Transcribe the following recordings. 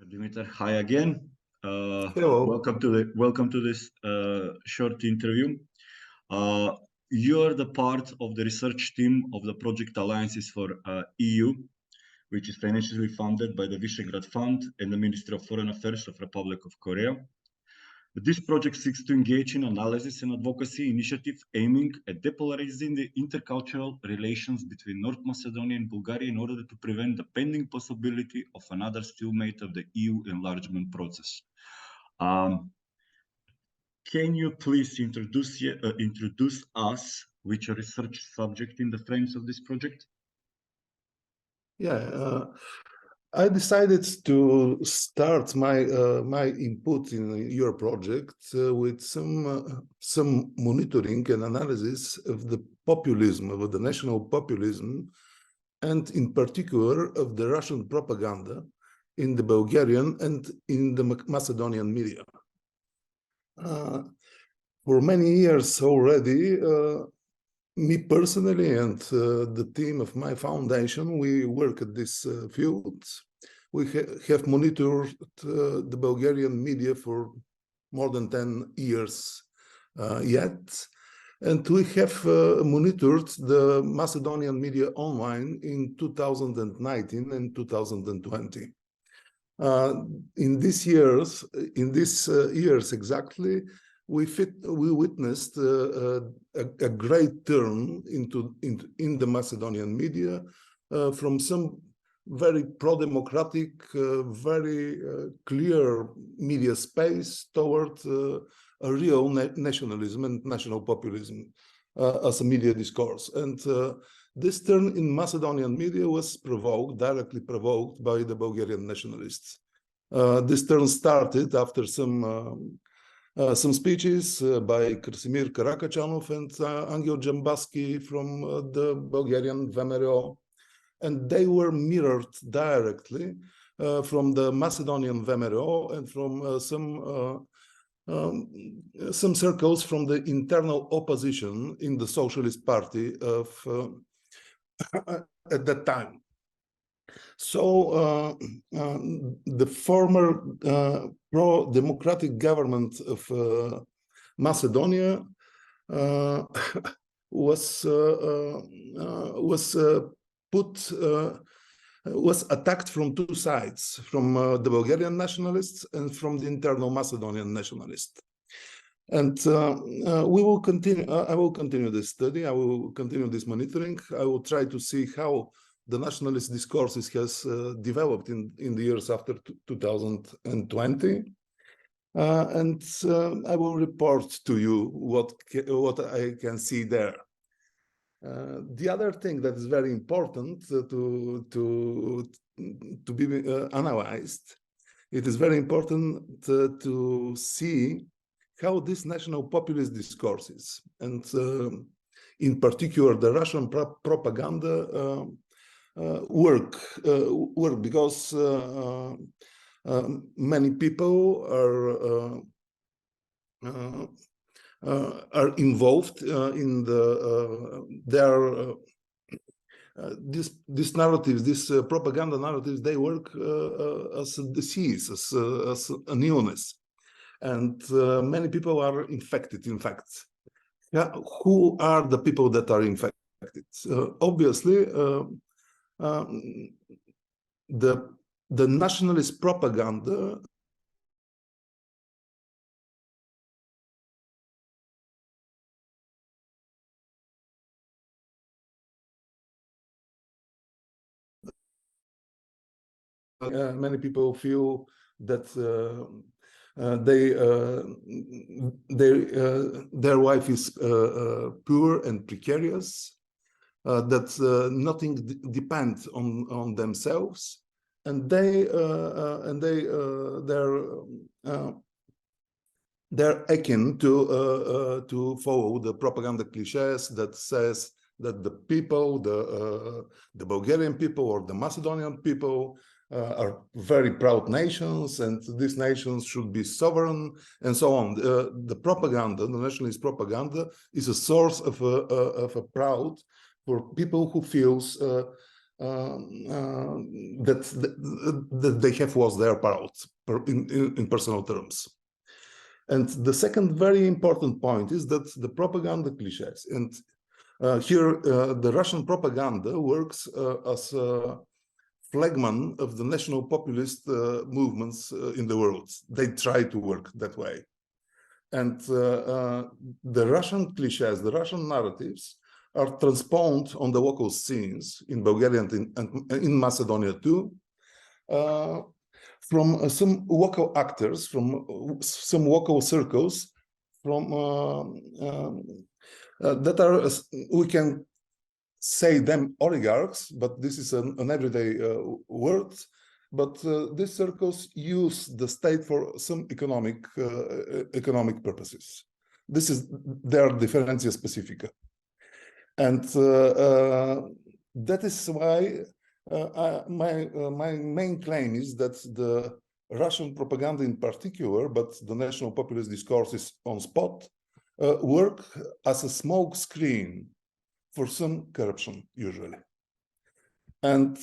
Dimitar, hi again. Hello. Welcome to this short interview. Uh, you're the part of the research team of the Project Alliances for EU, which is financially funded by the Visegrad Fund and the Ministry of Foreign Affairs of Republic of Korea. This project seeks to engage in analysis and advocacy initiative aiming at depolarizing the intercultural relations between North Macedonia and Bulgaria in order to prevent the pending possibility of another stalemate of the EU enlargement process. Can you please introduce us with your research subject in the frames of this project? Yeah, I decided to start my input in your project with some monitoring and analysis of the populism, of the national populism, and in particular of the Russian propaganda in the Bulgarian and in the Macedonian media. For many years already, me personally and the team of my foundation, we work at this field. We have monitored the Bulgarian media for more than 10 years yet. And we have monitored the Macedonian media online in 2019 and 2020. In these years exactly, we witnessed a great turn in the Macedonian media from some very pro-democratic, very clear media space toward a real nationalism and national populism as a media discourse. And this turn in Macedonian media was directly provoked by the Bulgarian nationalists. This turn started after some speeches by Krasimir Karakachanov and Angel Dzhambazki from the Bulgarian VMRO, and they were mirrored directly from the Macedonian VMRO and from some circles from the internal opposition in the Socialist Party of at that time. So the former pro-democratic government of Macedonia was attacked from two sides, from the Bulgarian nationalists and from the internal Macedonian nationalists. And we will continue. I will continue this study. I will continue this monitoring. I will try to see how the nationalist discourses has developed in the years after 2020, and I will report to you what I can see there. The other thing that is very important to be analyzed, it is very important to see how these national populist discourses, and in particular the Russian propaganda, work because many people are involved in these narratives, these propaganda narratives. They work as a disease, as an illness, and many people are infected. In fact, who are the people that are infected? Obviously. The nationalist propaganda many people feel that their life is poor and precarious, that nothing depends on themselves, and they're akin to follow the propaganda cliches that says that the people, the Bulgarian people or the Macedonian people are very proud nations, and these nations should be sovereign, and so on. The propaganda, the nationalist propaganda, is a source of a proud for people who feels that they have was their part in personal terms. And the second very important point is that the propaganda cliches, and here the Russian propaganda works as a flagman of the national populist movements in the world. They try to work that way. And the Russian cliches, the Russian narratives are transposed on the local scenes in Bulgaria and in Macedonia too, from some local actors, from some local circles, from that are, we can say them oligarchs, but this is an everyday word. But these circles use the state for some economic purposes. This is their differentia specifica. And that is why my main claim is that the Russian propaganda in particular, but the national populist discourses on spot, work as a smoke screen for some corruption, usually. And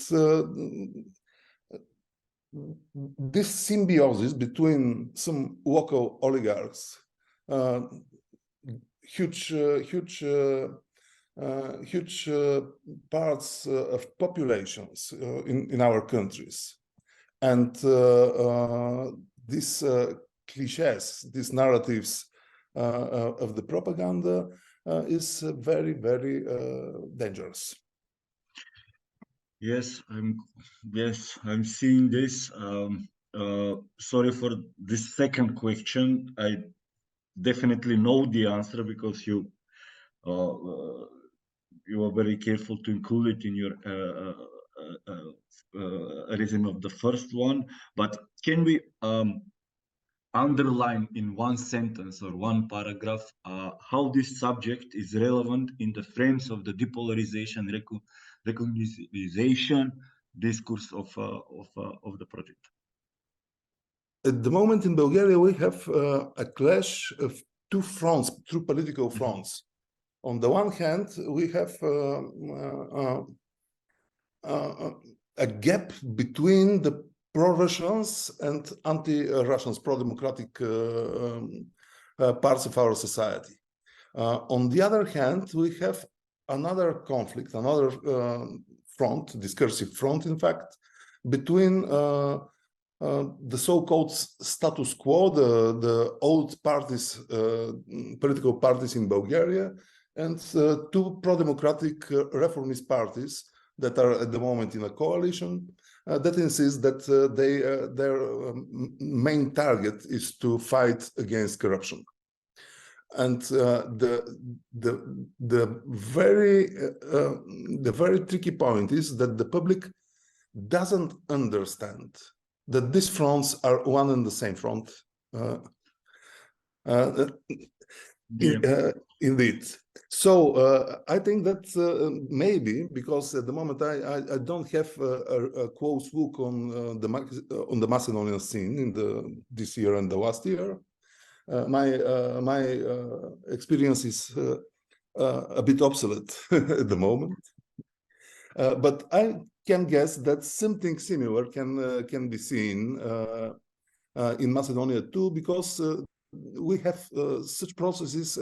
this symbiosis between some local oligarchs, huge parts of populations in our countries, and these cliches, these narratives of the propaganda is very, very dangerous. Yes, I'm seeing this. Sorry for this second question. I definitely know the answer because you are very careful to include it in your resume of the first one. But can we underline in one sentence or one paragraph how this subject is relevant in the frames of the depolarization, reconciliation discourse of the project? At the moment in Bulgaria, we have a clash of two fronts, two political fronts. On the one hand, we have a gap between the pro-Russians and anti-Russians, pro-democratic parts of our society. On the other hand, we have another conflict, another front, discursive front, in fact, between the so-called status quo, the old parties, political parties in Bulgaria, and two pro-democratic reformist parties that are at the moment in a coalition that insist that their main target is to fight against corruption. And the very tricky point is that the public doesn't understand that these fronts are one and the same front. Indeed. So I think that maybe because at the moment I don't have a close look on the Macedonian scene in this year and the last year. My experience is a bit obsolete at the moment, but I can guess that something similar can be seen in Macedonia too, because we have such processes.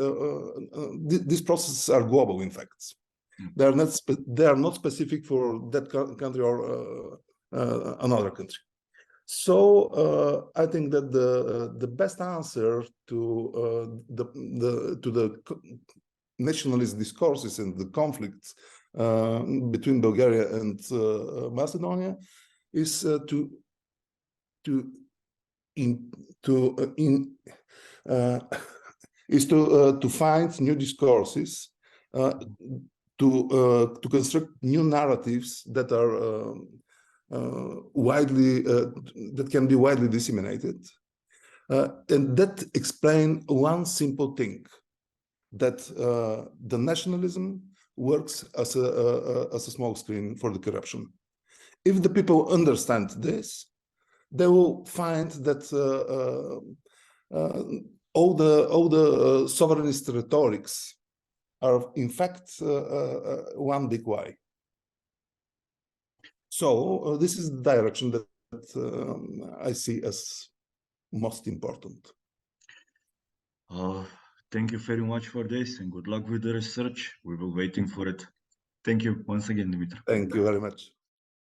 These processes are global, in fact. They are not specific for that country or another country. So I think that the best answer to the nationalist discourses and the conflicts between Bulgaria and Macedonia is to find new discourses, to construct new narratives that are that can be widely disseminated, and that explain one simple thing: that the nationalism works as a smokescreen for the corruption. If the people understand this, they will find that all the sovereignist rhetorics are in fact one big lie. So this is the direction that I see as most important. Thank you very much for this and good luck with the research. We will waiting for it. Thank you once again, Dimitar. Thank you very much.